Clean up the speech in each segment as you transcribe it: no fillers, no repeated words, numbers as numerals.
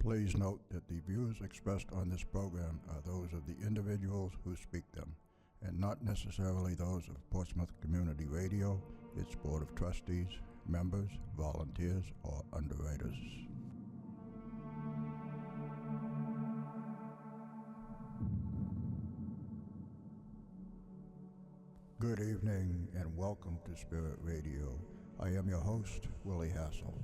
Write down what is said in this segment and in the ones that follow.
Please note that the views expressed on this program are those of the individuals who speak them, and not necessarily those of Portsmouth Community Radio, its Board of Trustees, members, volunteers, or underwriters. Good evening and welcome to Spirit Radio. I am your host, Willie Hassell.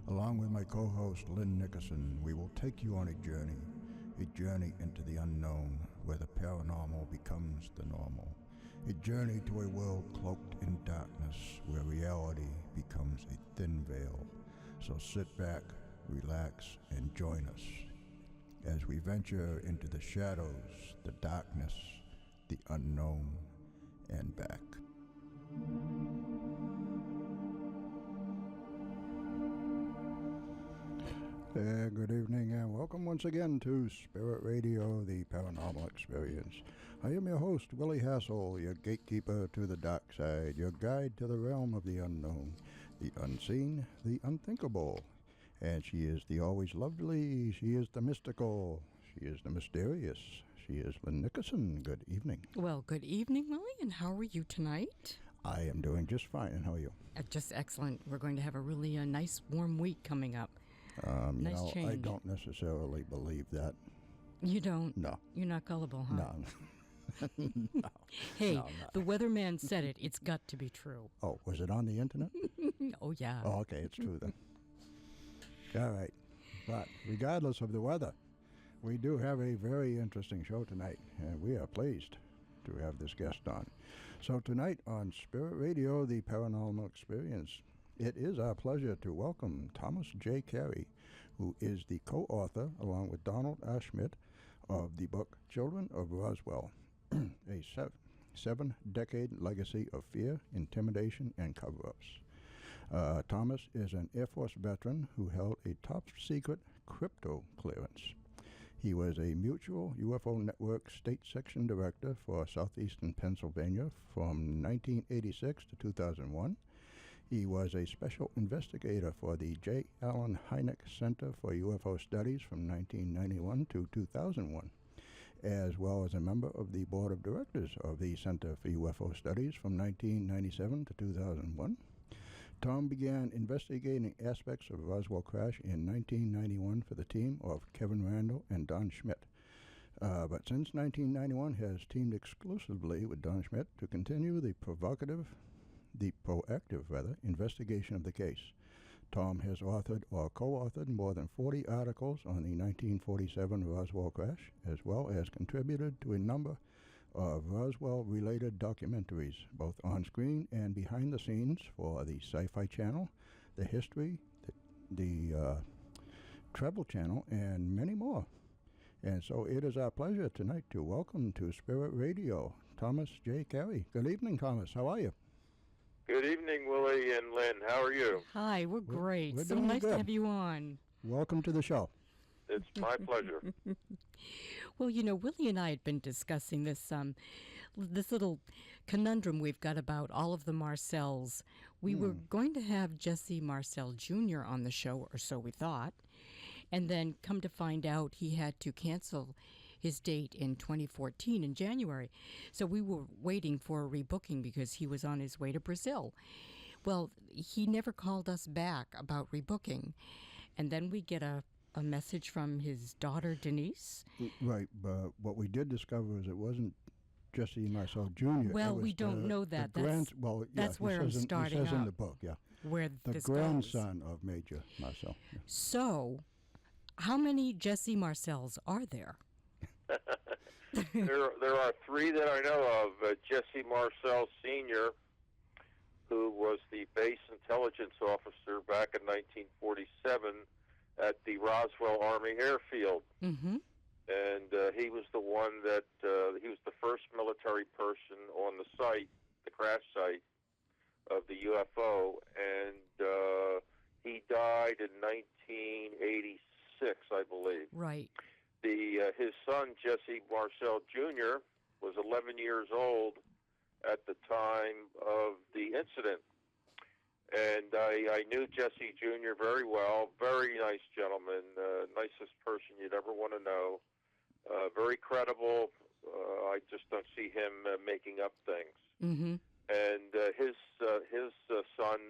Along with my co-host, Lynn Nickerson, we will take you on a journey into the unknown where the paranormal becomes the normal. A journey to a world cloaked in darkness where reality becomes a thin veil. So sit back, relax, and join us as we venture into the shadows, the darkness, the unknown, and back. Good evening and welcome once again to Spirit Radio, the Paranormal Experience. I am your host, Willie Hassell, your gatekeeper to the dark side, your guide to the realm of the unknown, the unseen, the unthinkable. And she is the always lovely, she is the mystical, she is the mysterious, she is Lynn Nickerson. Good evening. Well, good evening, Willie, and how are you tonight? I am doing just fine, and how are you? Just excellent. We're going to have a really nice warm week coming up. Nice change. I don't necessarily believe that. You don't? No. You're not gullible, huh? No. No. Hey, no. The weatherman said it. It's got to be true. Oh, was it on the internet? Oh, yeah. Oh, okay, it's true then. All right. But regardless of the weather, we do have a very interesting show tonight, and we are pleased to have this guest on. So tonight on Spirit Radio, the Paranormal Experience, it is our pleasure to welcome Thomas J. Carey, who is the co-author, along with Donald R. Schmidt, of the book Children of Roswell, a seven-decade legacy of fear, intimidation, and cover-ups. Thomas is an Air Force veteran who held a top-secret crypto clearance. He was a Mutual UFO Network State Section Director for Southeastern Pennsylvania from 1986 to 2001. He was a Special Investigator for the J. Allen Hynek Center for UFO Studies from 1991 to 2001, as well as a member of the Board of Directors of the Center for UFO Studies from 1997 to 2001. Tom began investigating aspects of Roswell crash in 1991 for the team of Kevin Randall and Don Schmidt. But since 1991 has teamed exclusively with Don Schmidt to continue the proactive investigation of the case. Tom has authored or co-authored more than 40 articles on the 1947 Roswell crash, as well as contributed to a number of Roswell-related documentaries, both on-screen and behind the scenes for the Sci-Fi Channel, the History, the Travel Channel, and many more. And so it is our pleasure tonight to welcome to Spirit Radio, Thomas J. Carey. Good evening, Thomas. How are you? Good evening, Willie and Lynn. How are you? Hi, we're great. We're so doing nice good. to have you on. Welcome to the show. It's my pleasure. Well, Willie and I had been discussing this little conundrum we've got about all of the Marcells. We were going to have Jesse Marcel Jr. on the show, or so we thought, and then come to find out he had to cancel his date in 2014 in January. So we were waiting for a rebooking because he was on his way to Brazil. Well, he never called us back about rebooking, and then we get a message from his daughter, Denise. Right, but what we did discover is it wasn't Jesse Marcel Jr. Well, we don't know that. That's where I'm starting It says in out. the book, yeah. Where the this grandson goes. of Major Marcel. Yeah. So, how many Jesse Marcells are there? There are three that I know of. Jesse Marcel Sr., who was the base intelligence officer back in 1947 at the Roswell Army Airfield. Mm-hmm. And he was the one that, he was the first military person on the site, the crash site of the UFO, and he died in 1986, I believe. Right. His son, Jesse Marcel Jr., was 11 years old at the time of the incident. And I knew Jesse Jr. very well. Very nice gentleman, nicest person you'd ever want to know. Very credible. I just don't see him making up things. Mm-hmm. And his son,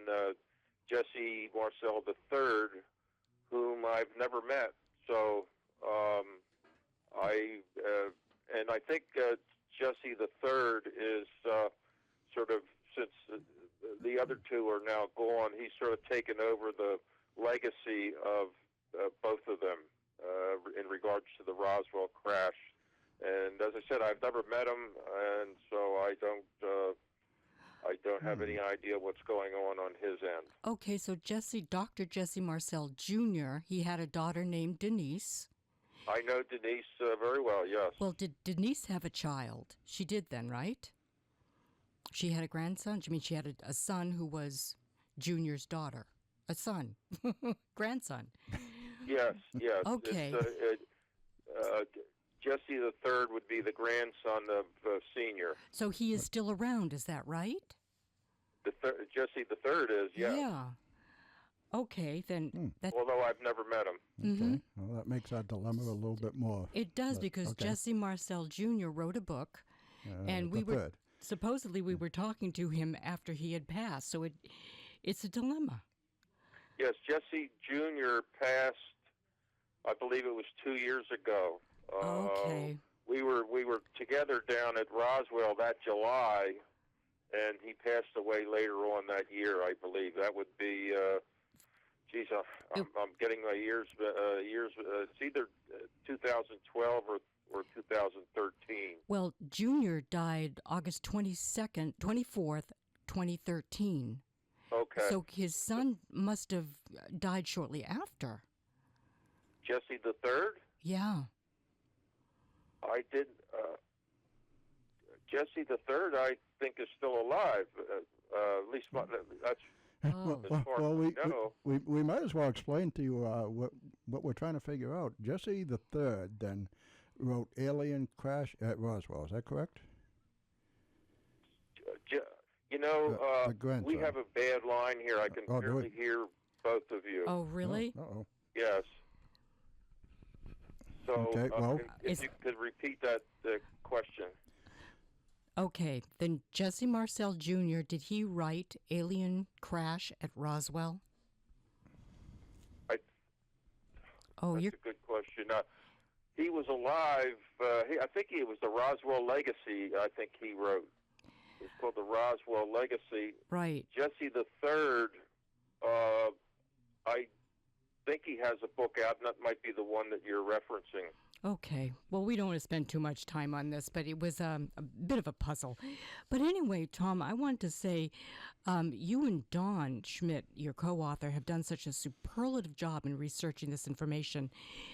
Jesse Marcel III, whom I've never met. So I think Jesse III is sort of, since the other two are now gone, he's sort of taken over the legacy of both of them in regards to the Roswell crash. And as I said, I've never met him, and so I don't have any idea what's going on his end. Okay, so Dr. Jesse Marcel Jr., he had a daughter named Denise. I know Denise very well, yes. Well, did Denise have a child? She did then, right? She had a grandson? I mean, she had a son who was Junior's daughter. A son. Grandson. Yes. Okay. Jesse the Third would be the grandson of Senior. So he is still around, is that right? Jesse the Third is, yes. Yeah. Okay, then Although I've never met him. Okay. Well, that makes our dilemma a little bit more. It does, because Jesse Marcel Jr. wrote a book, and supposedly we were talking to him after he had passed, so it's a dilemma. Yes, Jesse Jr. passed, I believe it was 2 years ago. Okay. We were together down at Roswell that July, and he passed away later on that year, I believe. That would be, I'm getting my years. It's either 2012 or 2013. Well, Junior died August 24th, 2013. Okay. So his son must have died shortly after. Jesse the Third? Yeah. I did. Jesse the Third, I think, is still alive. At least that's as far as I know. We might as well explain to you what we're trying to figure out. Jesse the Third then wrote Alien Crash at Roswell. Is that correct? We have a bad line here. I can barely hear both of you. Oh, really? Uh-oh. Yes. So, okay, well, if you could repeat that question. Okay, then Jesse Marcel Jr., did he write Alien Crash at Roswell? That's a good question. He was alive. I think it was the Roswell Legacy, I think he wrote. It's called the Roswell Legacy. Right. Jesse the Third, I think he has a book out, and that might be the one that you're referencing. Okay. Well, we don't want to spend too much time on this, but it was a bit of a puzzle. But anyway, Tom, I wanted to say you and Don Schmidt, your co-author, have done such a superlative job in researching this information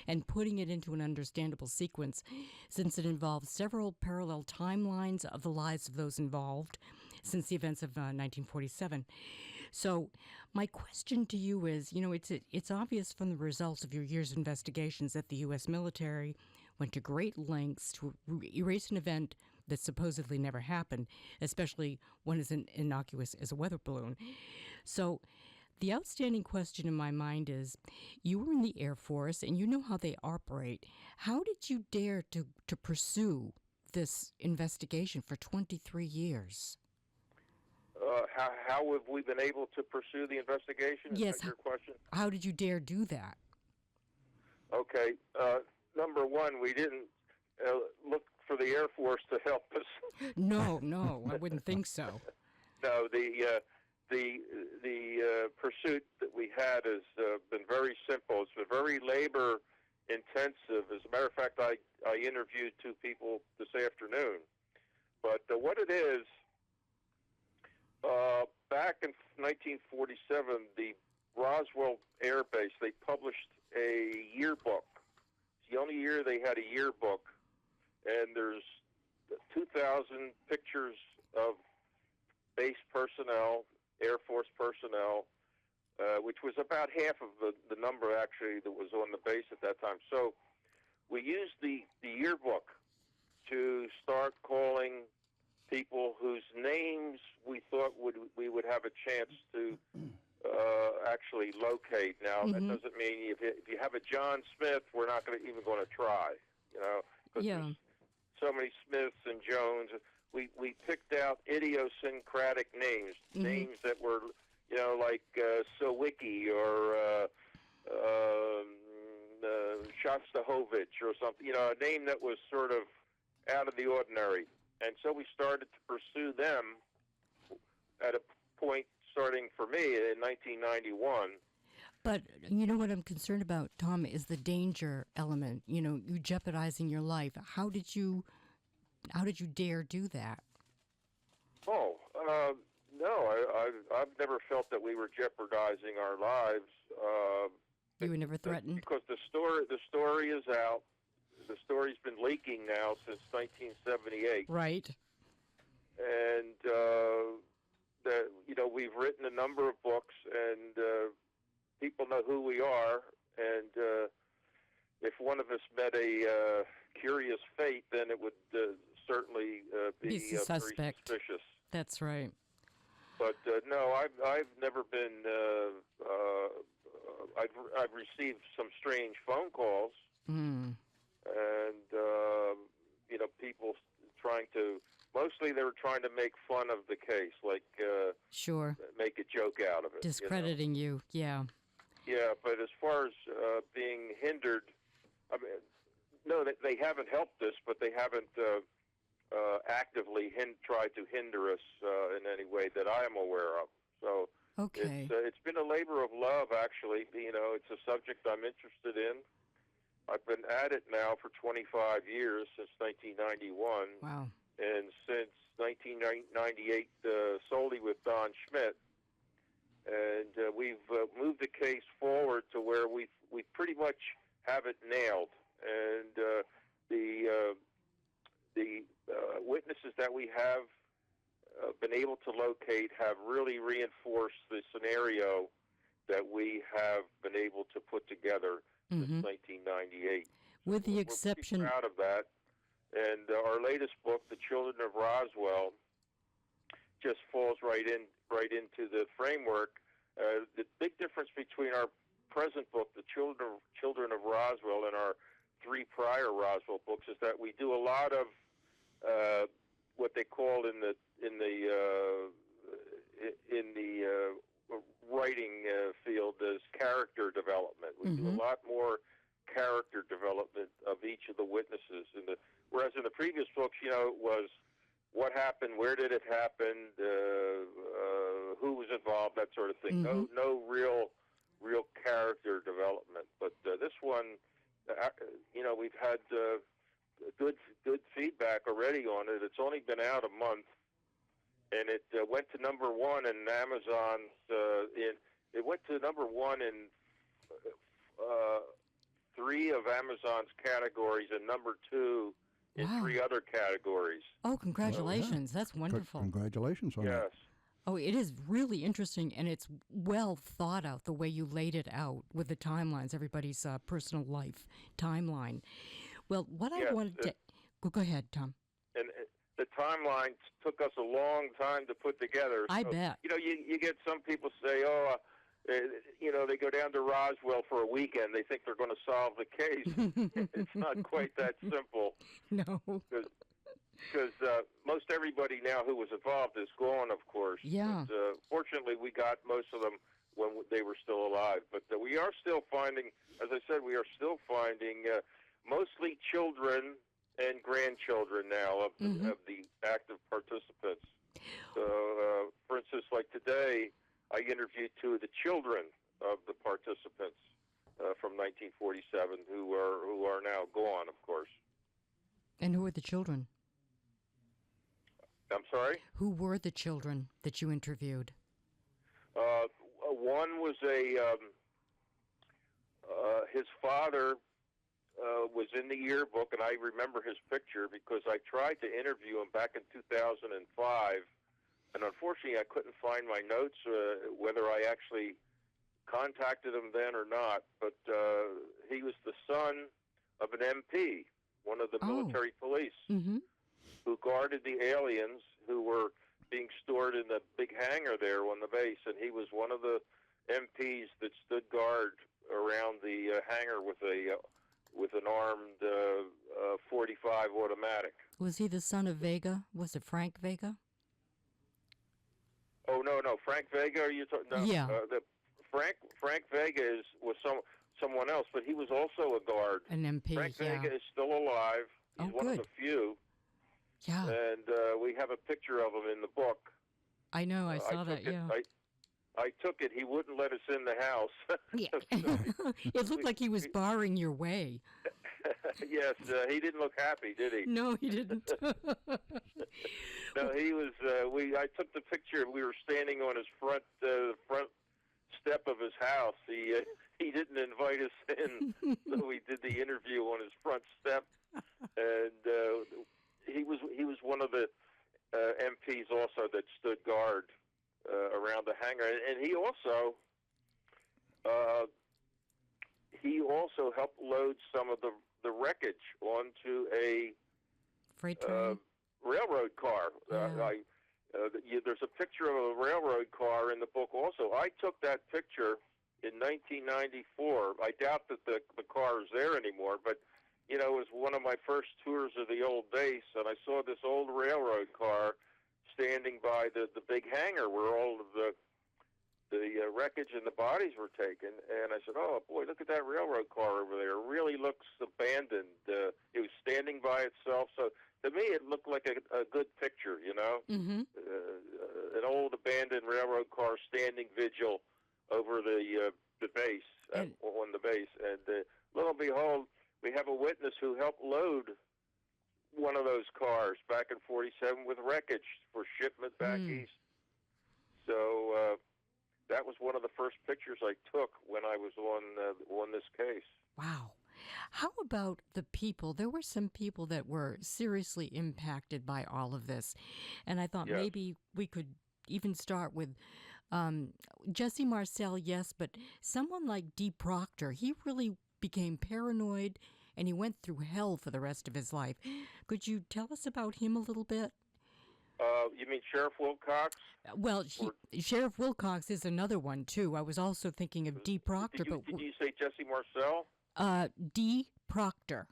and putting it into an understandable sequence, since it involves several parallel timelines of the lives of those involved since the events of 1947. So my question to you is, it's obvious from the results of your year's investigations that the U.S. military went to great lengths to erase an event that supposedly never happened, especially one as innocuous as a weather balloon. So the outstanding question in my mind is, you were in the Air Force and you know how they operate. How did you dare to pursue this investigation for 23 years? How have we been able to pursue the investigation? Is that your question? How did you dare do that? Okay. Number one, we didn't look for the Air Force to help us. No, I wouldn't think so. No, the pursuit that we had has been very simple. It's been very labor intensive. As a matter of fact, I interviewed two people this afternoon. But what it is, back in 1947, the Roswell Air Base, they published a yearbook. It's the only year they had a yearbook, and there's 2,000 pictures of base personnel, Air Force personnel, which was about half of the number, actually, that was on the base at that time. So we used the yearbook to start calling people whose names we thought we would have a chance to actually locate. Now, that doesn't mean if you have a John Smith, we're not even going to try, because there's so many Smiths and Jones. We picked out idiosyncratic names, names that were, like Sawicki or Shostakovich or something, a name that was sort of out of the ordinary. And so we started to pursue them at a point starting for me in 1991. But you know what I'm concerned about, Tom, is the danger element. You jeopardizing your life. How did you dare do that? Oh, no, I've never felt that we were jeopardizing our lives. You were never threatened? Because the story is out. The story's been leaking now since 1978. Right. And, we've written a number of books, and people know who we are. And if one of us met a curious fate, then it would certainly be very suspicious. That's right. But no, I've never been. I've received some strange phone calls, and people trying to. Mostly, they were trying to make fun of the case, like sure, make a joke out of it, discrediting you. Yeah. Yeah, but as far as being hindered, I mean, no, they haven't helped us, but they haven't actively tried to hinder us in any way that I am aware of. So okay, it's been a labor of love, actually. It's a subject I'm interested in. I've been at it now for 25 years, since 1991. Wow. And since 1998, solely with Don Schmidt. And we've moved the case forward to where we pretty much have it nailed. And the witnesses that we have been able to locate have really reinforced the scenario that we have been able to put together since 1998. With the exception, we're pretty proud of that. And our latest book, The Children of Roswell, just falls right into the framework. The big difference between our present book, The Children of Roswell, and our three prior Roswell books is that we do a lot of what they call in the writing field as character development. We do a lot more character development of each of the witnesses. Whereas in the previous books, it was what happened, where did it happen, who was involved, that sort of thing. No real character development. But this one, we've had good feedback already on it. It's only been out a month, and it went to number one in Amazon. It went to number one in 3 of Amazon's categories and number 2 in 3 other categories. Oh, congratulations. That's wonderful. Congratulations on that. Yes. Oh, it is really interesting, and it's well thought out the way you laid it out with the timelines, everybody's personal life timeline. Well, what I wanted to... Go ahead, Tom. And the timeline took us a long time to put together. I bet. You get some people say, they go down to Roswell for a weekend. They think they're going to solve the case. It's not quite that simple. No. Because most everybody now who was involved is gone, of course. Yeah. But, fortunately, we got most of them when they were still alive. But we are still finding, as I said, mostly children and grandchildren now of the active participants. So, for instance, like today, I interviewed 2 of the children of the participants from 1947 who are now gone, of course. And who are the children? I'm sorry? Who were the children that you interviewed? One was his father was in the yearbook, and I remember his picture because I tried to interview him back in 2005, and unfortunately I couldn't find my notes, whether I actually contacted him then or not, but he was the son of an MP, one of the military police, who guarded the aliens who were being stored in the big hangar there on the base, and he was one of the MPs that stood guard around the hangar with an armed 45 automatic. Was he the son of Vega? Was it Frank Vega? Oh no, Frank Vega. Are you talking? No, Yeah. Frank Vega was someone else, but he was also a guard. An MP. Frank yeah. Vega is still alive. He's one of good. the few. Yeah. And we have a picture of him in the book. I know. I saw that. Yeah. I took it. He wouldn't let us in the house. Yeah. It looked like he was barring your way. Yes, he didn't look happy, did he? No, he didn't. No, he was. I took the picture. We were standing on his front step of his house. He didn't invite us in, so we did the interview on his front step, and he was one of the MPs also that stood guard around the hangar, and he also helped load some of the wreckage onto a Freight train. Railroad car. There's a picture of a railroad car in the book also. I took that picture in 1994. I doubt that the car is there anymore, but it was one of my first tours of the old base, and I saw this old railroad car standing by the big hangar where all of the wreckage and the bodies were taken, and I said, "Oh boy, look at that railroad car over there. It really looks abandoned." It was standing by itself, so to me it looked like a good picture, Mm-hmm. An old abandoned railroad car standing vigil over the base on the base, and lo and behold, we have a witness who helped load one of those cars back in '47 with wreckage for shipment back east. So that was one of the first pictures I took when I was on this case. Wow. How about the people? There were some people that were seriously impacted by all of this. And I thought maybe we could even start with Jesse Marcel, yes, but someone like Dee Proctor. He really became paranoid, and he went through hell for the rest of his life. Could you tell us about him a little bit? You mean Sheriff Wilcox? Well, Sheriff Wilcox is another one, too. I was also thinking of Dee Proctor. Did you say Jesse Marcel? Dee Proctor.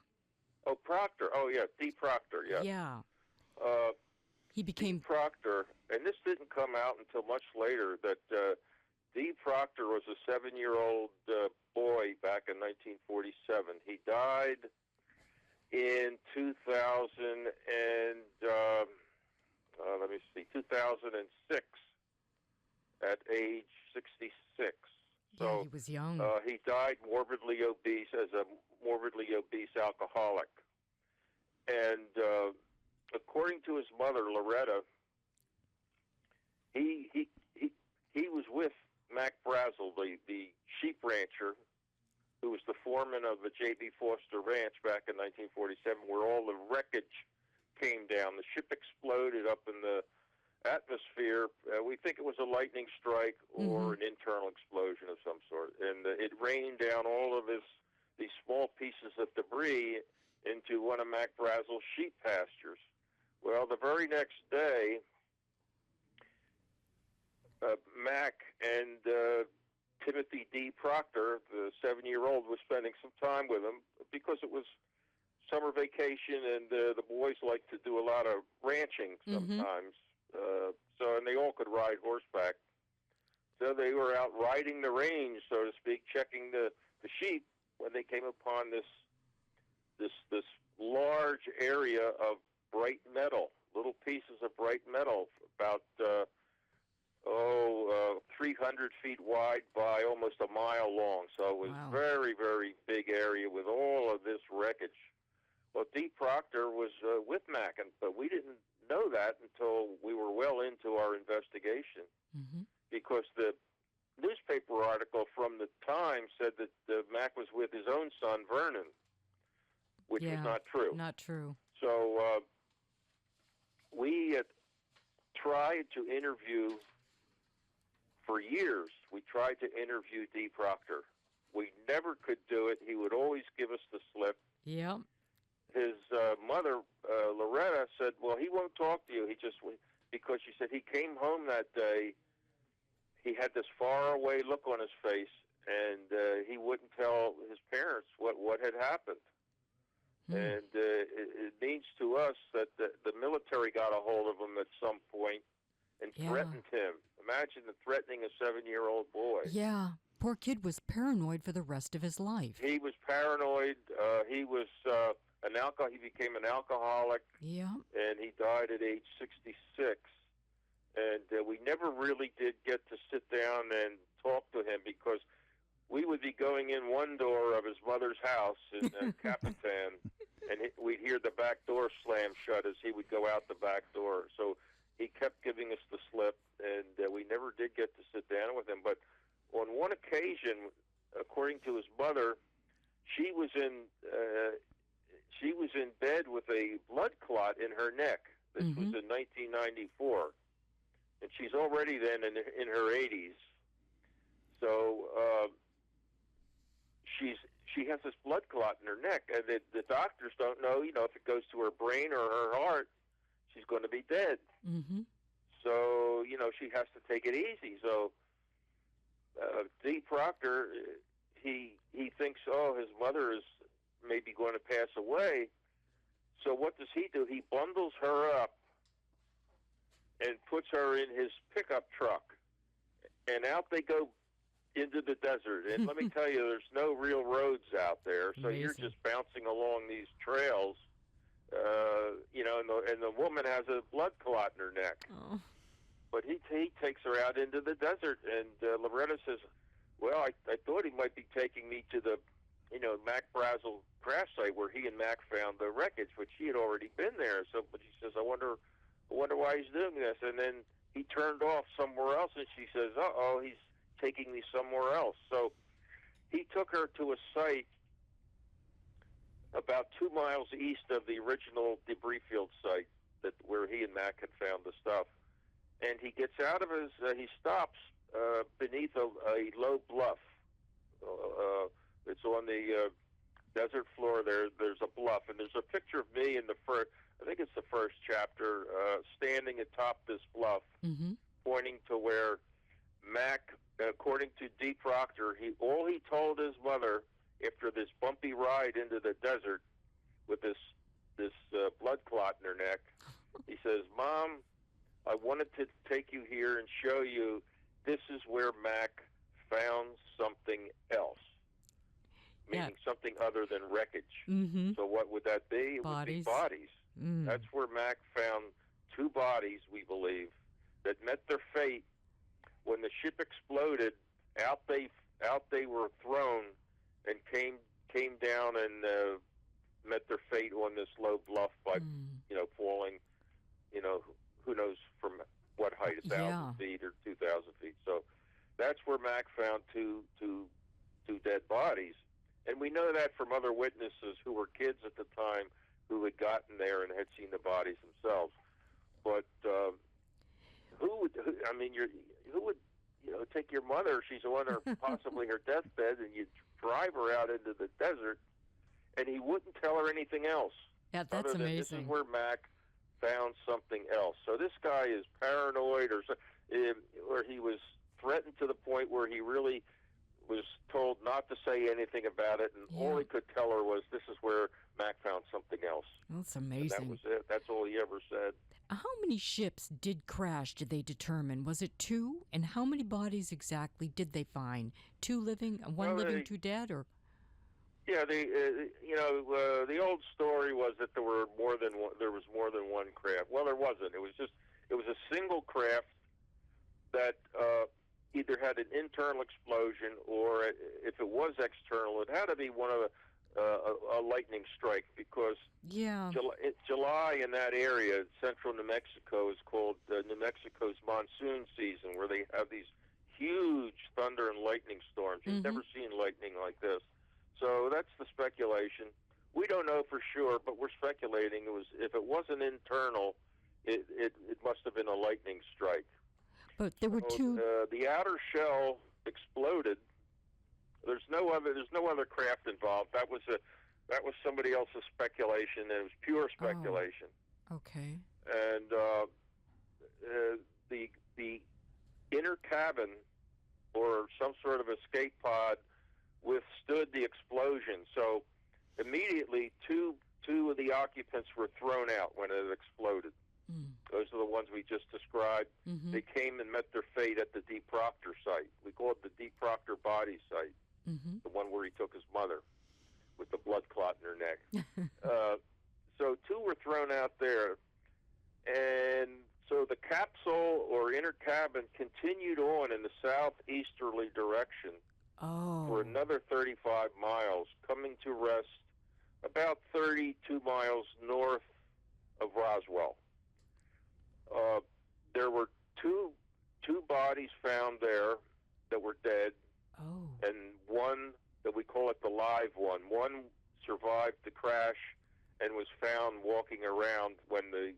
Oh, Proctor. Oh, yeah, Dee Proctor, yeah. Yeah. He became... Dee Proctor, and this didn't come out until much later, that Dee Proctor was a 7-year-old boy back in 1947. He died in 2006 at age 66. So yeah, he was young. He died morbidly obese as a morbidly obese alcoholic. And according to his mother, Loretta, he was with Mac Brazel, the sheep rancher, who was the foreman of the J.B. Foster Ranch back in 1947, where all the wreckage came down. The ship exploded up in the atmosphere. We think it was a lightning strike or an internal explosion of some sort. And it rained down all of these small pieces of debris into one of Mac Brazel's sheep pastures. Well, the very next day, Mac and Timothy D. Proctor, the 7-year-old, was spending some time with him because it was summer vacation, and the boys like to do a lot of ranching sometimes. And they all could ride horseback. So they were out riding the range, so to speak, checking the sheep, when they came upon this large area of bright metal, little pieces of bright metal, about 300 feet wide by almost a mile long. So it was very, very big area with all of this wreckage. Well, Dee Proctor was with Mac, but we didn't know that until we were well into our investigation, because the newspaper article from the Times said that Mac was with his own son, Vernon, which was not true. Not true. So we tried to interview, for years, we tried to interview Dee Proctor. We never could do it. He would always give us the slip. Yeah. His mother, Loretta, said, well, he won't talk to you. Because she said he came home that day. he had this faraway look on his face, and he wouldn't tell his parents what had happened. And it means to us that the military got a hold of him at some point and threatened him. Imagine threatening a 7-year-old boy. Yeah. Poor kid was paranoid for the rest of his life. He was paranoid. He was He became an alcoholic. Yeah. And he died at age 66. And we never really did get to sit down and talk to him because we would be going in one door of his mother's house in Capitan, and we'd hear the back door slam shut as he would go out the back door. So he kept giving us the slip, and we never did get to sit down with him. But on one occasion, according to his mother, she was in bed with a blood clot in her neck. This was in 1994, and she's already then in her 80s. So she has this blood clot in her neck, and the doctors don't know, if it goes to her brain or her heart, she's going to be dead. So, she has to take it easy. So D. Proctor, he thinks, his mother is maybe going to pass away. So what does he do? He bundles her up and puts her in his pickup truck, and out they go into the desert. And let me tell you, there's no real roads out there, so you're just bouncing along these trails, and the woman has a blood clot in her neck. Oh. But he takes her out into the desert, and Loretta says, well, I thought he might be taking me to the, Mac Brazel crash site where he and Mac found the wreckage, but she had already been there. So, but she says, I wonder why he's doing this. And then he turned off somewhere else, and she says, he's taking me somewhere else. So he took her to a site about 2 miles east of the original debris field site where he and Mac had found the stuff. And he gets out of he stops beneath a low bluff. It's on the desert floor there. There's a bluff, and there's a picture of me in I think it's the first chapter, standing atop this bluff, pointing to where Mac, according to D. Proctor, all he told his mother after this bumpy ride into the desert with this blood clot in her neck, he says, Mom, I wanted to take you here and show you this is where Mac found something else, meaning something other than wreckage. So what would that be? It would be bodies. That's where Mac found 2 bodies, we believe, that met their fate when the ship exploded. Out they were thrown and came down and met their fate on this low bluff by falling. Who knows from what height, 1,000 feet or 2,000 feet. So that's where Mac found two dead bodies. And we know that from other witnesses who were kids at the time who had gotten there and had seen the bodies themselves. But who would take your mother, she's on her possibly her deathbed, and you drive her out into the desert, and he wouldn't tell her anything else. Yeah, that's amazing. This is where Mac found something else. So this guy is paranoid, or he was threatened to the point where he really was told not to say anything about it, and all he could tell her was, this is where Mac found something else. That's amazing. And that was it. That's all he ever said. How many ships did crash, did they determine? Was it 2? And how many bodies exactly did they find? 2 living, 1 living, 2 dead, or? Yeah, the old story was that there was more than one craft. Well, there wasn't. It was a single craft that either had an internal explosion, or if it was external, it had to be one of a lightning strike, because July in that area, central New Mexico, is called New Mexico's monsoon season, where they have these huge thunder and lightning storms. You've never seen lightning like this. So that's the speculation. We don't know for sure, but we're speculating if it wasn't internal, it must have been a lightning strike. But there were 2. The outer shell exploded. There's no other craft involved. That was somebody else's speculation. It was pure speculation. Oh, okay. And the inner cabin or some sort of escape pod withstood the explosion. So immediately, two of the occupants were thrown out when it exploded. Those are the ones we just described. They came and met their fate at the Deep Proctor site. We call it the Deep Proctor body site, the one where he took his mother with the blood clot in her neck. So two were thrown out there. And so the capsule or inner cabin continued on in the southeasterly direction for another 35 miles, coming to rest about 32 miles north of Roswell. There were two bodies found there that were dead, and one that we call it the live one. One survived the crash and was found walking around when the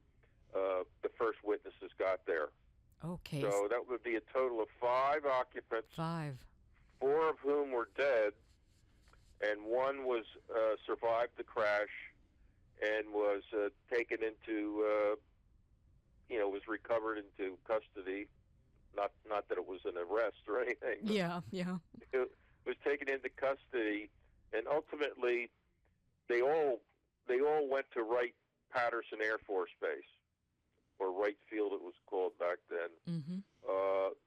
first witnesses got there. Okay. So that would be a total of 5 occupants. 5. 4 of whom were dead, and one was survived the crash and was taken into, was recovered into custody. Not that it was an arrest or anything. Yeah. It was taken into custody, and ultimately, they all went to Wright-Patterson Air Force Base, or Wright Field it was called back then.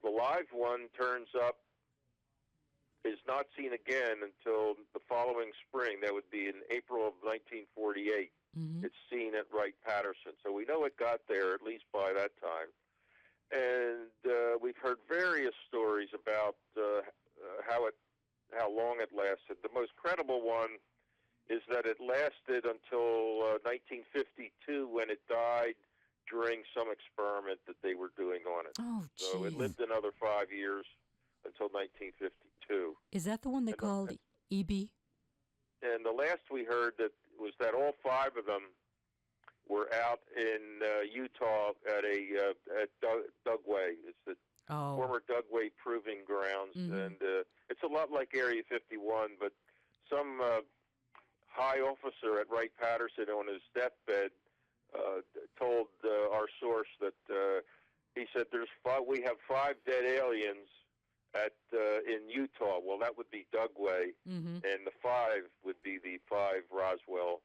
The live one turns up, is not seen again until the following spring. That would be in April of 1948. It's seen at Wright-Patterson. So we know it got there at least by that time. And we've heard various stories about how long it lasted. The most credible one is that it lasted until 1952, when it died during some experiment that they were doing on it. Oh, geez. So it lived another 5 years until 1952. Is that the one they called EB? And the last we heard that was that all 5 of them were out in Utah at Dugway. It's the former Dugway Proving Grounds, and it's a lot like Area 51, but some high officer at Wright-Patterson on his deathbed told our source that he said we have 5 dead aliens in Utah. Well, that would be Dugway, and the 5 would be the 5 Roswell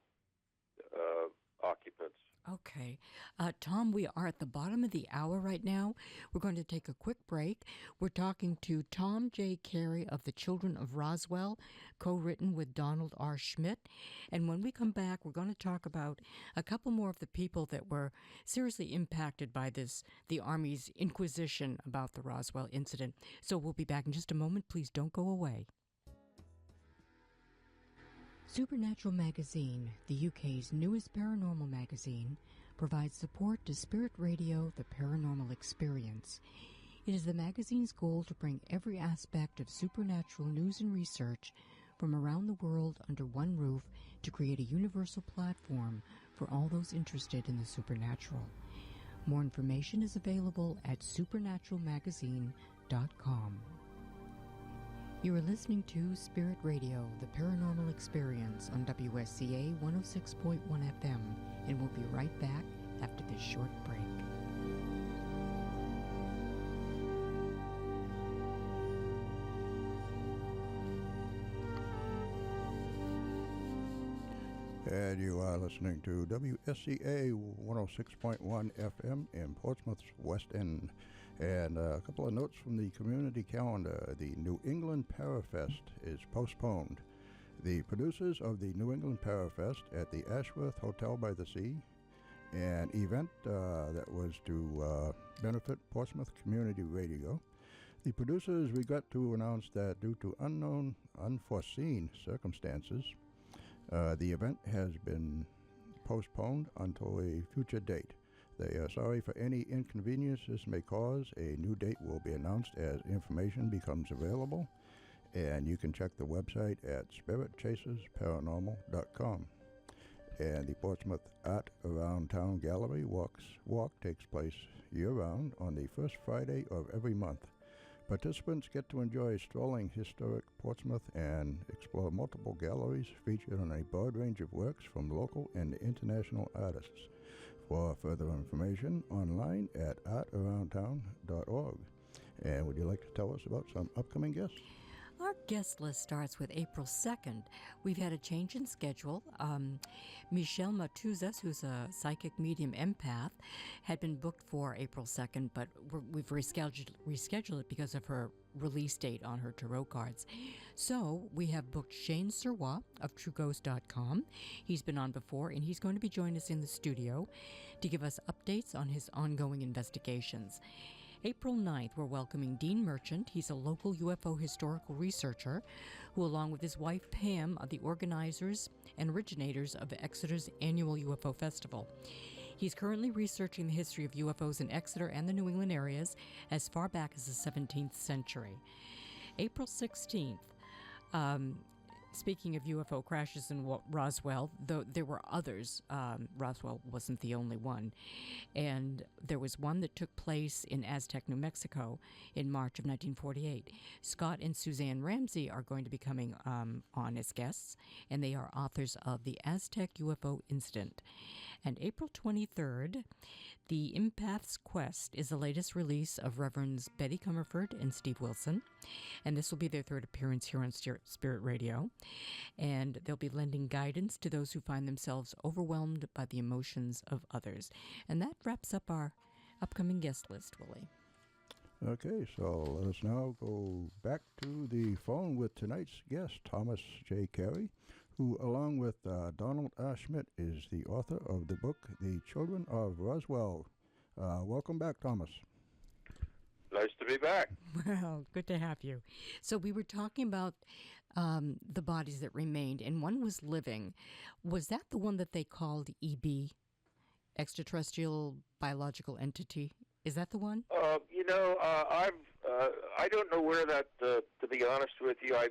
occupants. Okay. Tom, we are at the bottom of the hour right now. We're going to take a quick break. We're talking to Tom J. Carey of the Children of Roswell, co-written with Donald R. Schmidt. And when we come back, we're going to talk about a couple more of the people that were seriously impacted by the Army's inquisition about the Roswell incident. So we'll be back in just a moment. Please don't go away. Supernatural Magazine, the UK's newest paranormal magazine, provides support to Spirit Radio, the Paranormal Experience. It is the magazine's goal to bring every aspect of supernatural news and research from around the world under one roof to create a universal platform for all those interested in the supernatural. More information is available at supernaturalmagazine.com. You are listening to Spirit Radio, the Paranormal Experience on WSCA 106.1 FM, and we'll be right back after this short break. And you are listening to WSCA 106.1 FM in Portsmouth's West End. And a couple of notes from the community calendar. The New England Parafest is postponed. The producers of the New England Parafest at the Ashworth Hotel by the Sea, an event that was to benefit Portsmouth Community Radio. The producers regret to announce that due to unforeseen circumstances, the event has been postponed until a future date. They are sorry for any inconvenience this may cause. A new date will be announced as information becomes available, and you can check the website at spiritchasersparanormal.com. And the Portsmouth Art Around Town Gallery Walk takes place year-round on the first Friday of every month. Participants get to enjoy strolling historic Portsmouth and explore multiple galleries featured on a broad range of works from local and international artists. For further information, online at artaroundtown.org. And would you like to tell us about some upcoming guests? Our guest list starts with April 2nd. We've had a change in schedule. Michelle Matuzas, who's a psychic medium empath, had been booked for April 2nd, but we've rescheduled it because of her release date on her tarot cards. So we have booked Shane Sirois of TrueGhost.com. He's been on before, and he's going to be joining us in the studio to give us updates on his ongoing investigations. April 9th, we're welcoming Dean Merchant. He's a local UFO historical researcher who, along with his wife Pam, are the organizers and originators of Exeter's annual UFO Festival. He's currently researching the history of UFOs in Exeter and the New England areas as far back as the 17th century. April 16th, speaking of UFO crashes in Roswell, though there were others, Roswell wasn't the only one. And there was one that took place in Aztec, New Mexico in March of 1948. Scott and Suzanne Ramsey are going to be coming on as guests, and they are authors of The Aztec UFO Incident. And April 23rd, The Empath's Quest is the latest release of Reverends Betty Comerford and Steve Wilson, and this will be their third appearance here on Spirit Radio. And they'll be lending guidance to those who find themselves overwhelmed by the emotions of others. And that wraps up our upcoming guest list, Willie. Okay, so let us now go back to the phone with tonight's guest, Thomas J. Carey, who, along with Donald R. Schmidt, is the author of the book, The Children of Roswell. Welcome back, Thomas. Nice to be back. Well, good to have you. So we were talking about the bodies that remained, and one was living. Was that the one that they called EB, extraterrestrial biological entity? Is that the one? I don't know where that. To be honest with you, I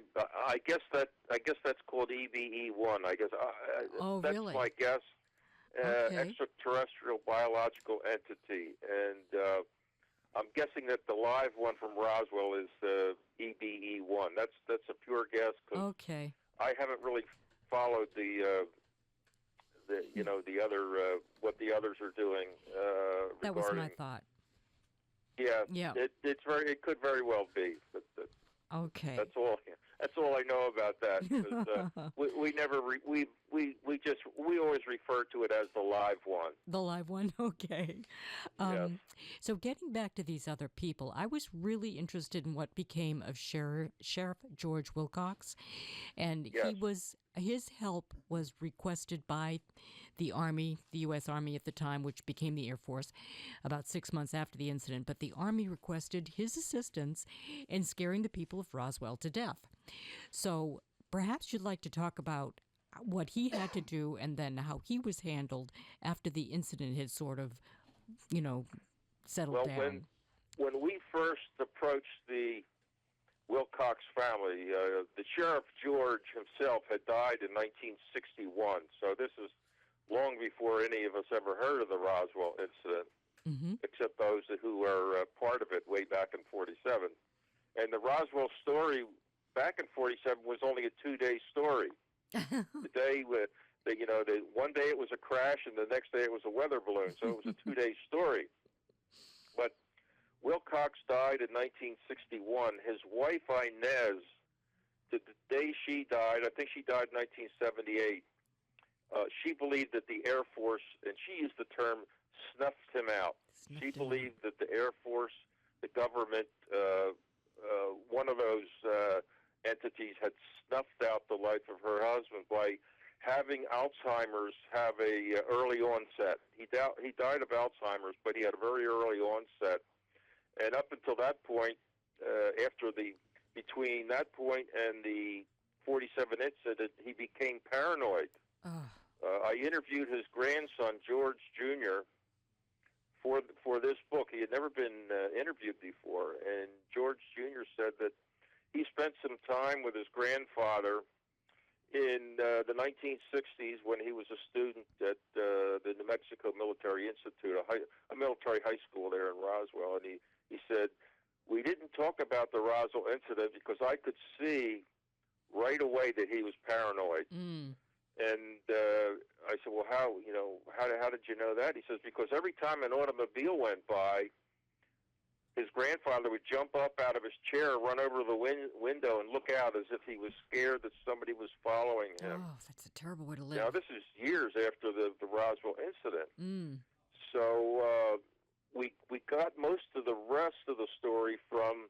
guess that's called EBE1. I guess that's really? my guess. Okay. Extraterrestrial biological entity, and I'm guessing that the live one from Roswell is EBE1. That's a pure guess. Okay. I haven't really followed the other what the others are doing. That was my thought. Yeah. It could very well be. But okay. That's all I know about that. 'Cause, we always refer to it as the live one. The live one, okay. Yes. So getting back to these other people, I was really interested in what became of Sheriff George Wilcox, and Yes. his help was requested by the Army, the U.S. Army at the time, which became the Air Force about 6 months after the incident. But the Army requested his assistance in scaring the people of Roswell to death. So perhaps you'd like to talk about what he had to do and then how he was handled after the incident had sort of, settled down. When we first approached the Wilcox family, the Sheriff George himself had died in 1961, so this is long before any of us ever heard of the Roswell incident, except those who were part of it way back in 47. And the Roswell story back in 47 was only a 2-day story. The day with one day it was a crash and the next day it was a weather balloon, so it was a 2-day story. But Wilcox died in 1961. His wife Inez, the day she died, I think she died in 1978. She believed that the Air Force, and she used the term, snuffed him out. She believed that the Air Force, the government, one of those entities had snuffed out the life of her husband by having Alzheimer's have a early onset. He died of Alzheimer's, but he had a very early onset. And up until that point, between that point and the 47 incident, he became paranoid. I interviewed his grandson, George Jr., for this book. He had never been interviewed before, and George Jr. said that he spent some time with his grandfather in the 1960s when he was a student at the New Mexico Military Institute, a military high school there in Roswell, and he said, we didn't talk about the Roswell incident because I could see right away that he was paranoid. And I said, well, how did you know that? He says, because every time an automobile went by, his grandfather would jump up out of his chair, run over the window, and look out as if he was scared that somebody was following him. Oh, that's a terrible way to live. Now, this is years after the Roswell incident. Mm. So we got most of the rest of the story from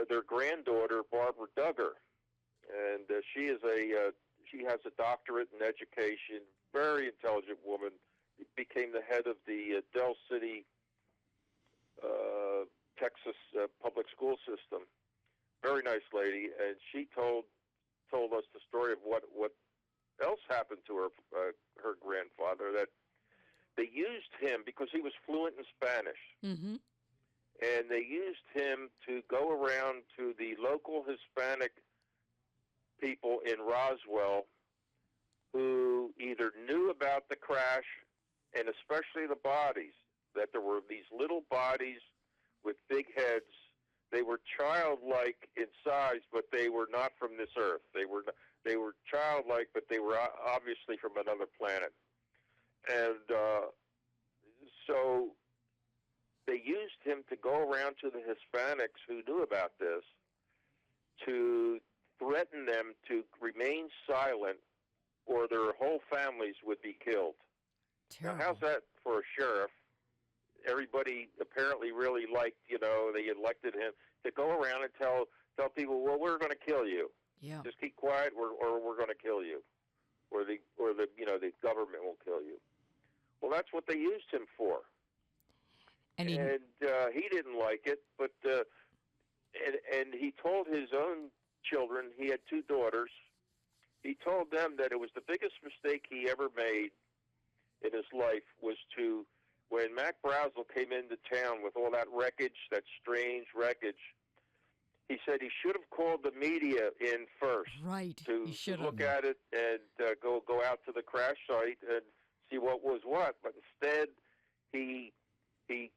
their granddaughter, Barbara Duggar. And she has a doctorate in education, very intelligent woman, became the head of the Del City, Texas public school system. Very nice lady, and she told us the story of what else happened to her grandfather, that they used him because he was fluent in Spanish. Mm-hmm. And they used him to go around to the local Hispanic people in Roswell who either knew about the crash, and especially the bodies, that there were these little bodies with big heads. They were childlike in size, but they were not from this earth. They were childlike, but they were obviously from another planet. And so they used him to go around to the Hispanics who knew about this to threaten them to remain silent or their whole families would be killed. Terrible. Now, how's that for a sheriff? Everybody apparently really liked, they elected him to go around and tell people, well, we're going to kill you. Yeah. Just keep quiet, or we're going to kill you, or the government will kill you. Well, that's what they used him for. And he didn't like it, but and he told his own children, he had two daughters, he told them that it was the biggest mistake he ever made in his life was to, when Mac Brazel came into town with all that wreckage, that strange wreckage, he said he should have called the media in first. Right. To look at it and go out to the crash site and see what was what. But instead, he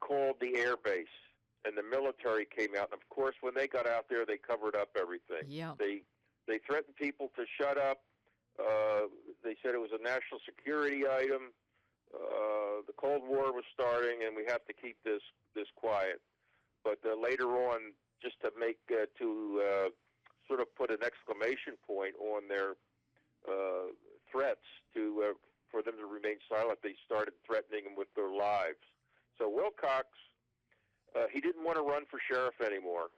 called the air base, and the military came out. And of course, when they got out there, they covered up everything. Yeah. They threatened people to shut up. They said it was a national security item. The Cold War was starting, and we have to keep this quiet. But later on, just to make sort of put an exclamation point on their threats for them to remain silent, they started threatening them with their lives. So Wilcox, he didn't want to run for sheriff anymore,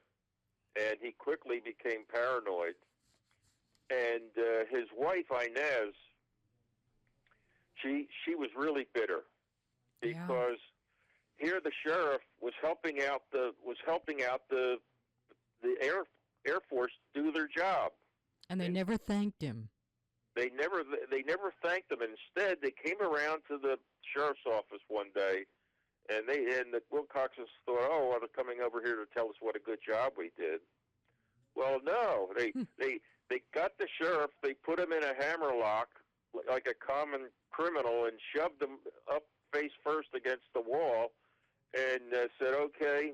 and he quickly became paranoid. And his wife Inez, she was really bitter because here the sheriff was helping out the Air Force do their job, and they never thanked him. They never thanked him. Instead, they came around to the sheriff's office one day, and the Wilcoxes thought, oh, well, they're coming over here to tell us what a good job we did. Well, no, they got the sheriff, they put him in a hammerlock like a common criminal and shoved him up face first against the wall, and said, okay,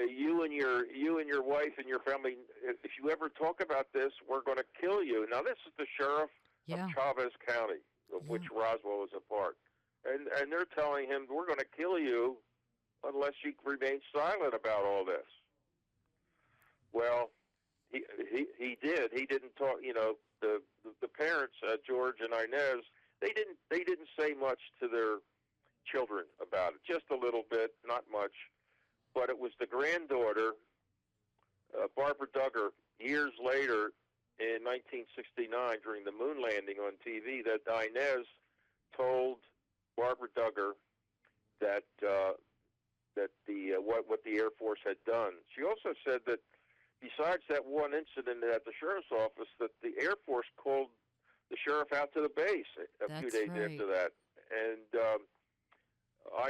you and your wife and your family, if you ever talk about this, we're going to kill you. Now, this is the sheriff of Chavez County, of which Roswell is a part. And they're telling him, we're going to kill you unless you remain silent about all this. Well, he did. He didn't talk. The parents, George and Inez, they didn't say much to their children about it. Just a little bit, not much. But it was the granddaughter, Barbara Duggar, years later in 1969 during the moon landing on TV, that Inez told Barbara Duggar that what the Air Force had done. She also said that besides that one incident at the sheriff's office, that the Air Force called the sheriff out to the base a few days after that. And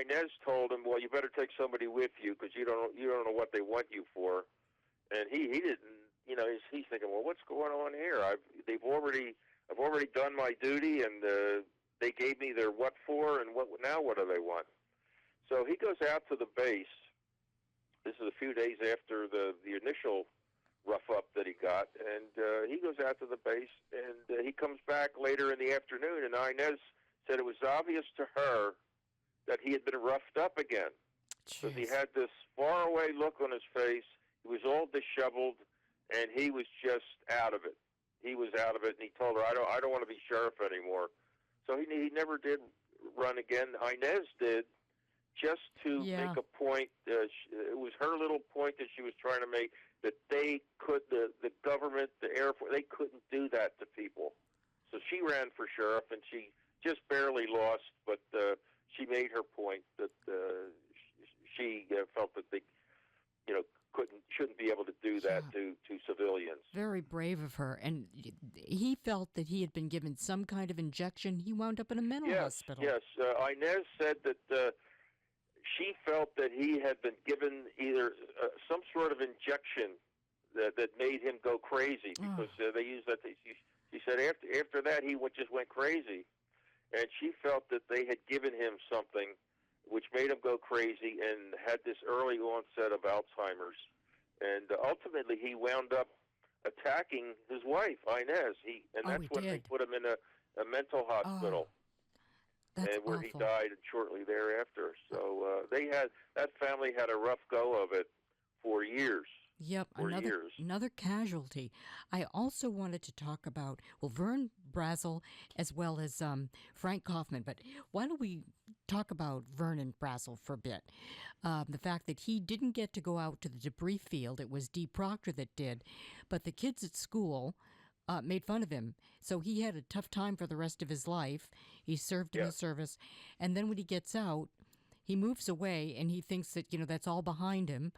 Inez told him, well, you better take somebody with you because you don't know what they want you for. And he didn't, he's thinking, well, what's going on here? I've already done my duty, and they gave me their what for, and what do they want? So he goes out to the base. This is a few days after the initial rough up that he got, and he goes out to the base, and he comes back later in the afternoon, and Inez said it was obvious to her that he had been roughed up again. because he Jeez. had this faraway look on his face. He was all disheveled, and he was just out of it. He was out of it, and he told her, I don't want to be sheriff anymore. So he never did run again. Inez did, just to Yeah. make a point. It was her little point that she was trying to make, that they could, the government, the Air Force, they couldn't do that to people. So she ran for sheriff, and she just barely lost, but she made her point that she felt that they, shouldn't be able to do that to civilians. Very brave of her. And he felt that he had been given some kind of injection. He wound up in a mental hospital. Yes, Inez said that she felt that he had been given either some sort of injection that made him go crazy, because they used that. She said after that he just went crazy, and she felt that they had given him something which made him go crazy and had this early onset of Alzheimer's. And ultimately he wound up attacking his wife, Inez. That's when they put him in a mental hospital. That's and where awful. he died shortly thereafter. So that family had a rough go of it for years. Yep, another casualty. I also wanted to talk about, Vern Brazel as well as Frank Kaufman, but why don't we talk about Vernon Brazel for a bit? The fact that he didn't get to go out to the debris field, it was Dee Proctor that did, but the kids at school made fun of him. So he had a tough time for the rest of his life. He served in the service, and then when he gets out, he moves away, and he thinks that, that's all behind him.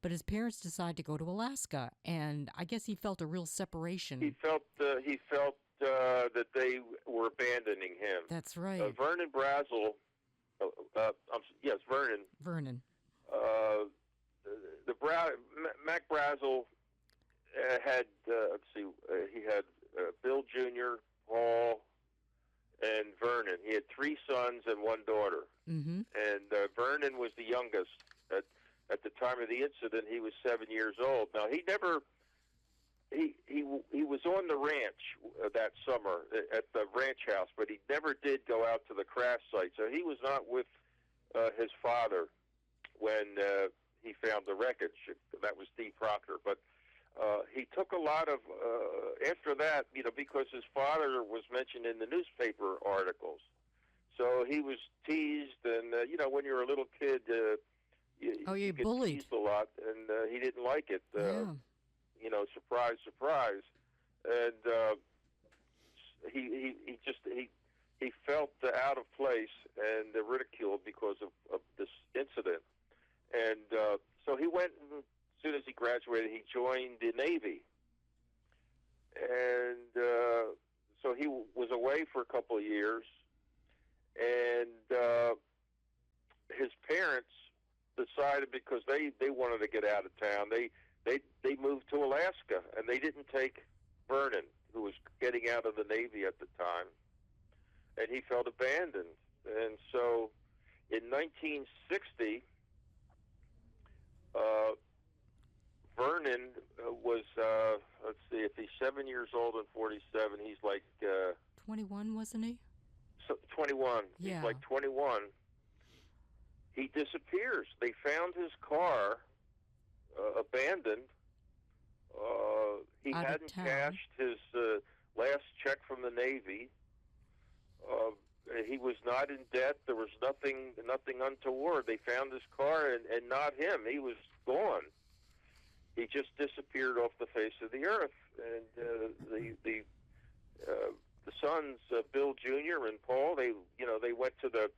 But his parents decide to go to Alaska, and I guess he felt a real separation. He felt that they were abandoning him. That's right. Vernon Brazel, yes, Vernon. Vernon. Mac Brazel had he had Bill Jr., Paul, and Vernon. He had 3 sons and 1 daughter. Mm-hmm. And Vernon was the youngest. At the time of the incident, he was 7 years old. Now, he was on the ranch that summer at the ranch house, but he never did go out to the crash site. So he was not with his father when he found the wreckage. That was Dee Proctor. But he took a lot of, after that, because his father was mentioned in the newspaper articles. So he was teased, and, when you're a little kid, you get bullied. teased a lot, and he didn't like it. Surprise, surprise. And he felt out of place and ridiculed because of this incident. And so he went, and as soon as he graduated, he joined the Navy. And so he was away for a couple of years, and his parents decided, because they wanted to get out of town, they moved to Alaska, and they didn't take Vernon, who was getting out of the Navy at the time, and he felt abandoned. And so in 1960, Vernon was, let's see, if he's 7 years old and 47, he's like 21, wasn't he? 21. Yeah. He's like 21. He disappears. They found his car abandoned. He hadn't cashed his last check from the Navy. He was not in debt. There was nothing untoward. They found his car and not him. He was gone. He just disappeared off the face of the earth. And the sons, Bill Jr. and Paul, they went to the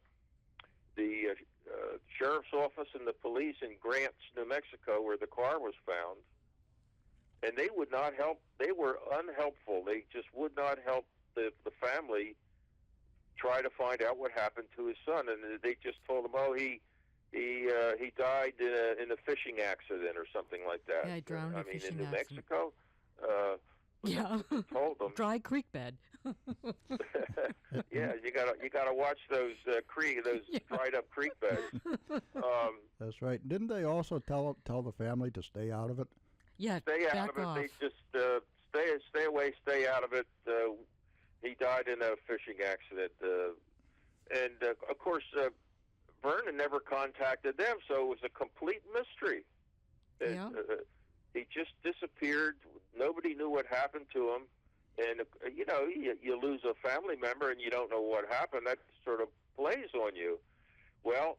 sheriff's office and the police in Grants, New Mexico, where the car was found, and they would not help. They were unhelpful. They just would not help the family try to find out what happened to his son. And they just told him, he died in a fishing accident or something like that. Yeah, he drowned in a fishing in New accident. Mexico. Yeah, told them. Dry creek bed. Yeah, you gotta watch those dried up creek beds. That's right. Didn't they also tell the family to stay out of it? Yeah, stay out back of it. off. They just stay away, stay out of it. He died in a fishing accident, and of course, Vernon never contacted them, so it was a complete mystery. Yeah. He just disappeared. Nobody knew what happened to him. And, you lose a family member and you don't know what happened. That sort of plays on you. Well,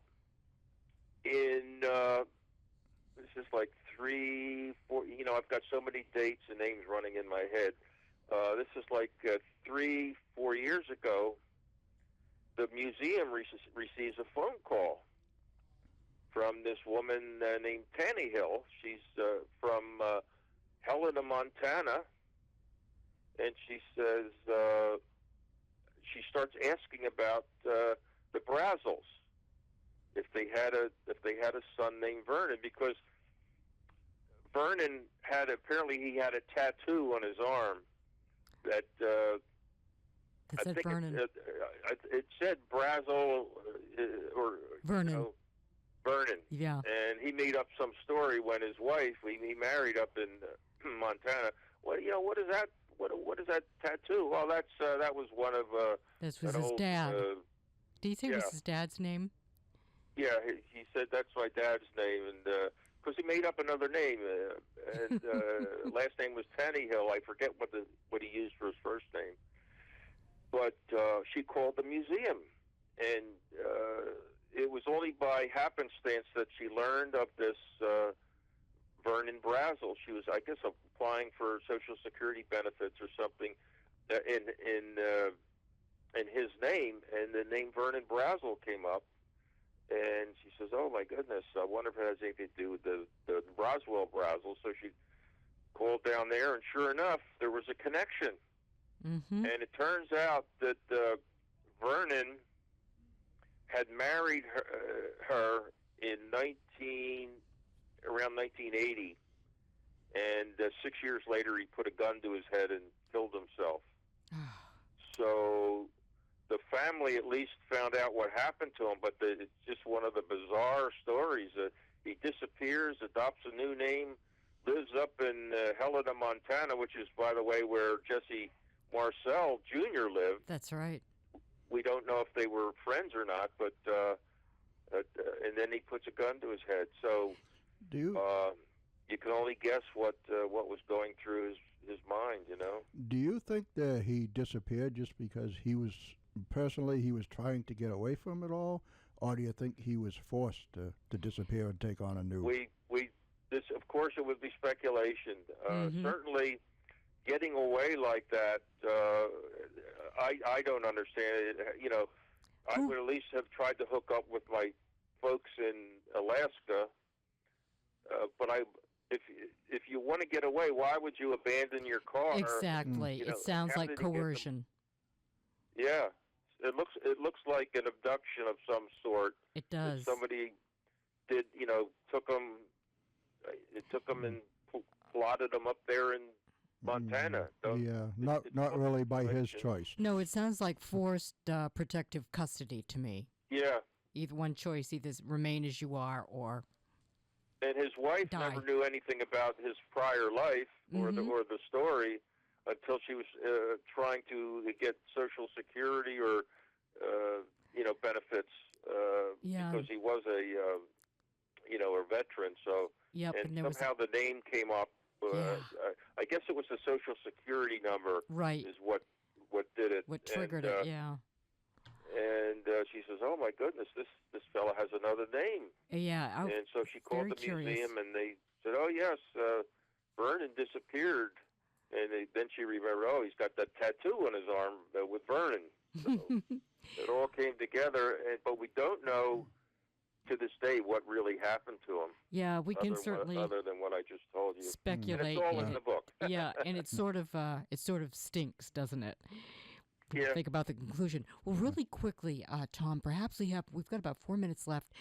this is like 3, 4, I've got so many dates and names running in my head. This is like 3, 4 years ago. The museum receives a phone call from this woman named Tannehill. She's from Helena, Montana, and she says she starts asking about the Brazells, if they had a son named Vernon, because Vernon apparently he had a tattoo on his arm that. It said Vernon. It said Brazel or Vernon. Vernon. Yeah. And he made up some story when his wife he married up in Montana. Well, what is that? What is that tattoo? Well, that was one of this was his dad. Do you think it was his dad's name? Yeah, he said that's my dad's name, and because he made up another name, and last name was Tannehill. I forget what he used for his first name. But she called the museum, and it was only by happenstance that she learned of this Vernon Brazel. She was, I guess, applying for Social Security benefits or something in his name, and the name Vernon Brazel came up, and she says, "Oh my goodness, I wonder if it has anything to do with the Roswell Brazel." So she called down there, and sure enough, there was a connection. Mm-hmm. And it turns out that Vernon had married her in around 1980, and 6 years later he put a gun to his head and killed himself. So the family at least found out what happened to him, but it's just one of the bizarre stories. He disappears, adopts a new name, lives up in Helena, Montana, which is, by the way, where Jesse Marcel Jr. lived. That's right. We don't know if they were friends or not, but and then he puts a gun to his head. So you can only guess what was going through his mind. Do you think that he disappeared just because he was trying to get away from it all, or do you think he was forced to disappear and take on a new? This, of course, it would be speculation. Certainly, getting away like that, I don't understand it. I would at least have tried to hook up with my folks in Alaska. But if you want to get away, why would you abandon your car? Exactly. It sounds like coercion. Yeah, it looks like an abduction of some sort. It does. Somebody did, took them and plotted them up there in Montana. Not really by his choice. No, it sounds like forced protective custody to me. Yeah. Either one choice, either remain as you are or and his wife die. Never knew anything about his prior life or the story until she was trying to get Social Security or benefits because he was a veteran. So and somehow the name came up. I guess it was the Social Security number. Right. Is what did it. What triggered it? Yeah. And she says, "Oh my goodness, this fellow has another name." Yeah. And so she called the museum, and they said, "Oh yes, Vernon disappeared." And then she remembered, "Oh, he's got that tattoo on his arm with Vernon." So it all came together, but we don't know to this day what really happened to him. Yeah, we can certainly other than what I just told you. Speculate. And it's all in the book. Yeah, and it sort of stinks, doesn't it? Yeah. Think about the conclusion. Well, really quickly, Tom, perhaps we've got about 4 minutes left.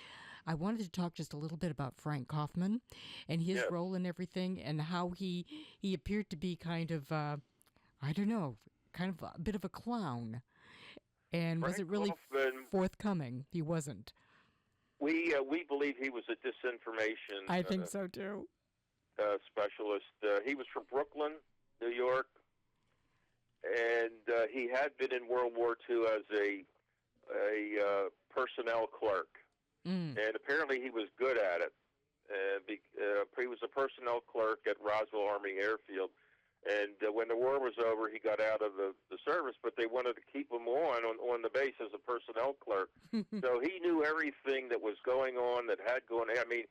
I wanted to talk just a little bit about Frank Kaufman and his role in everything, and how he appeared to be kind of, kind of a bit of a clown. And Frank was it really forthcoming? He wasn't. We believe he was a disinformation. I think so too. Specialist. He was from Brooklyn, New York, and he had been in World War II as a personnel clerk. and apparently he was good at it. He was a personnel clerk at Roswell Army Airfield, and when the war was over, he got out of the service, but they wanted to keep him on the base as a personnel clerk. So he knew everything that was going on, that had gone on. I mean,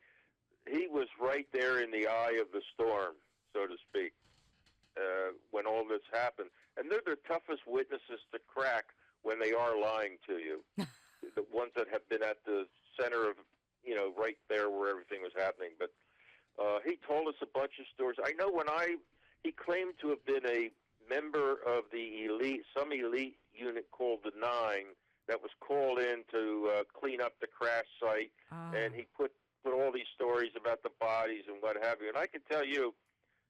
he was right there in the eye of the storm, so to speak, when all this happened. And they're the toughest witnesses to crack when they are lying to you. The ones that have been at the center of, right there where everything was happening. But he told us a bunch of stories. I know he claimed to have been a member of some elite unit called the Nine that was called in to clean up the crash site, and he put all these stories about the bodies and what have you. And I can tell you,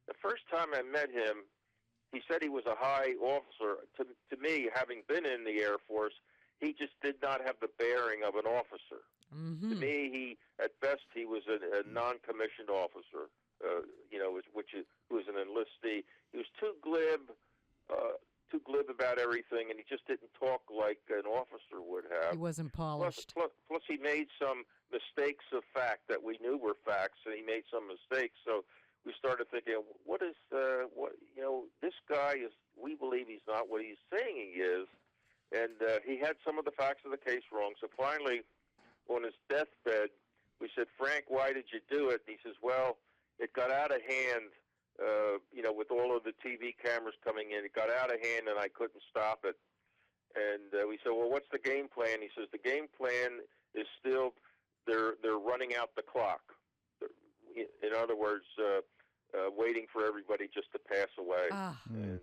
the first time I met him, he said he was a high officer. To me, having been in the Air Force, he just did not have the bearing of an officer. To me, at best, he was a non-commissioned officer, who was an enlistee. He was too glib about everything, and he just didn't talk like an officer would have. He wasn't polished. Plus he made some mistakes of fact that we knew were facts, and he made some mistakes. So we started thinking, this guy is. We believe he's not what he's saying he is, and he had some of the facts of the case wrong. So finally, on his deathbed, we said, "Frank, why did you do it?" And he says, "Well, it got out of hand. With all of the TV cameras coming in, it got out of hand, and I couldn't stop it." And we said, "Well, what's the game plan?" He says, "The game plan is still they're running out the clock. In other words, waiting for everybody just to pass away." And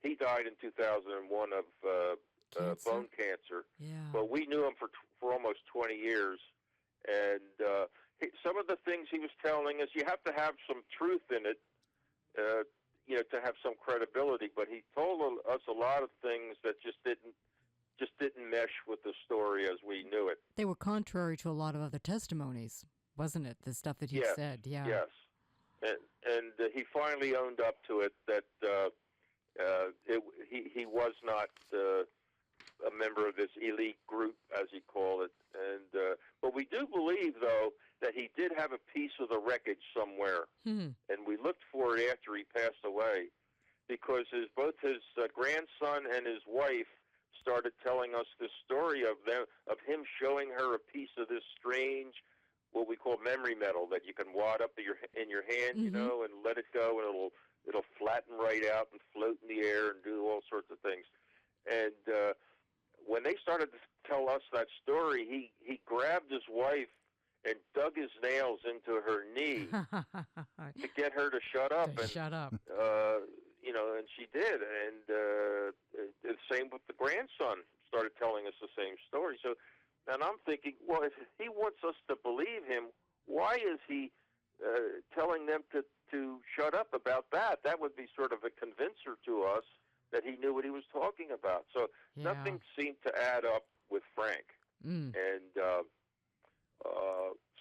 he died in 2001 of bone cancer. Yeah. But we knew him for almost 20 years, and some of the things he was telling us, you have to have some truth in it, to have some credibility. But he told us a lot of things that just didn't mesh with the story as we knew it. They were contrary to a lot of other testimonies, wasn't it? The stuff that he said. Yeah. Yes. And he finally owned up to it that he was not a member of this elite group, as he called it. And but we do believe, though, that he did have a piece of the wreckage somewhere, and we looked for it after he passed away, because both his grandson and his wife started telling us this story of him showing her a piece of this strange, what we call memory metal, that you can wad up in your hand, and let it go, and it'll flatten right out and float in the air and do all sorts of things. And when they started to tell us that story, he grabbed his wife and dug his nails into her knee to get her to shut up. Shut up. And she did. And the same with the grandson, started telling us the same story. So, and I'm thinking, well, if he wants us to believe him, why is he telling them to shut up about that? That would be sort of a convincer to us that he knew what he was talking about. So nothing seemed to add up with Frank. And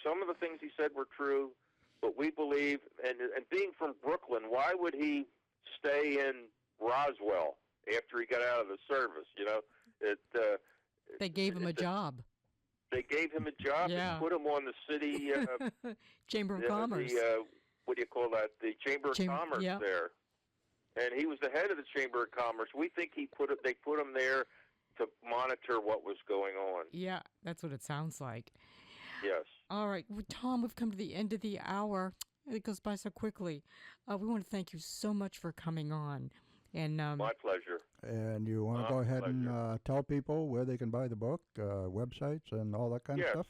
some of the things he said were true, but we believe, and being from Brooklyn, why would he stay in Roswell after he got out of the service? They gave him a job. They gave him a job and put him on the city Chamber of Commerce. What do you call that? The Chamber of Commerce there. And he was the head of the Chamber of Commerce. We think they put him there to monitor what was going on. Yeah, that's what it sounds like. Yes. All right. Well, Tom, we've come to the end of the hour. It goes by so quickly. We want to thank you so much for coming on. And my pleasure. And you want to go ahead and tell people where they can buy the book, websites, and all that kind of stuff?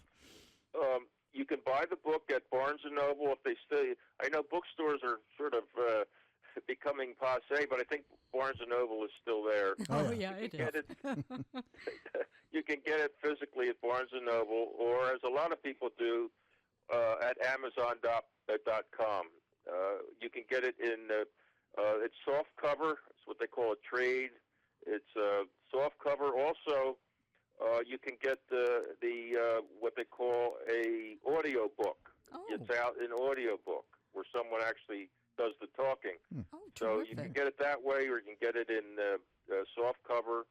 You can buy the book at Barnes & Noble if they stay. I know bookstores are sort of becoming passé, but I think Barnes & Noble is still there. Oh, yeah, it is. You can get it physically at Barnes & Noble, or as a lot of people do, at Amazon.com. You can get it in, it's soft cover. It's what they call a trade. It's soft cover. Also, you can get the what they call a audio book. Oh. It's out in audio book where someone actually does the talking. Oh, so you can get it that way, or you can get it in soft cover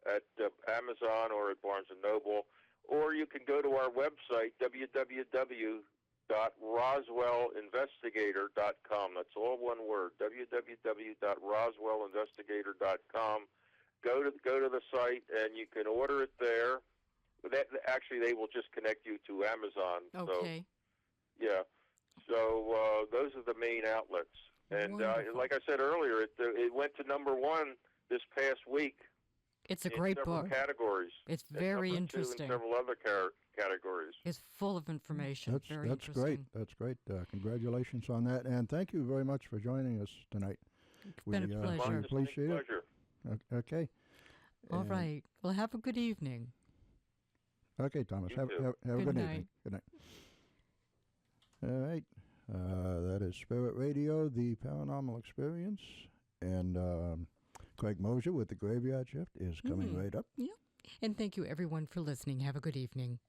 at Amazon or at Barnes & Noble. or you can go to our website, www.roswellinvestigator.com. That's all one word, www.roswellinvestigator.com. Go to the site, and you can order it there. Actually, they will just connect you to Amazon. Okay. So, yeah. So those are the main outlets. And like I said earlier, it went to #1 this past week. It's a great several book. categories. It's very #2 interesting. in several other categories. It's full of information. That's interesting. great. That's great. Congratulations on that, and thank you very much for joining us tonight. It's been a pleasure. We appreciate it. Okay. All right. Well, have a good evening. Okay, Thomas. Have a good evening. Good night. All right. That is Spirit Radio, the Paranormal Experience, and Craig Mosier with the Graveyard Shift is coming right up. Yeah. And thank you, everyone, for listening. Have a good evening.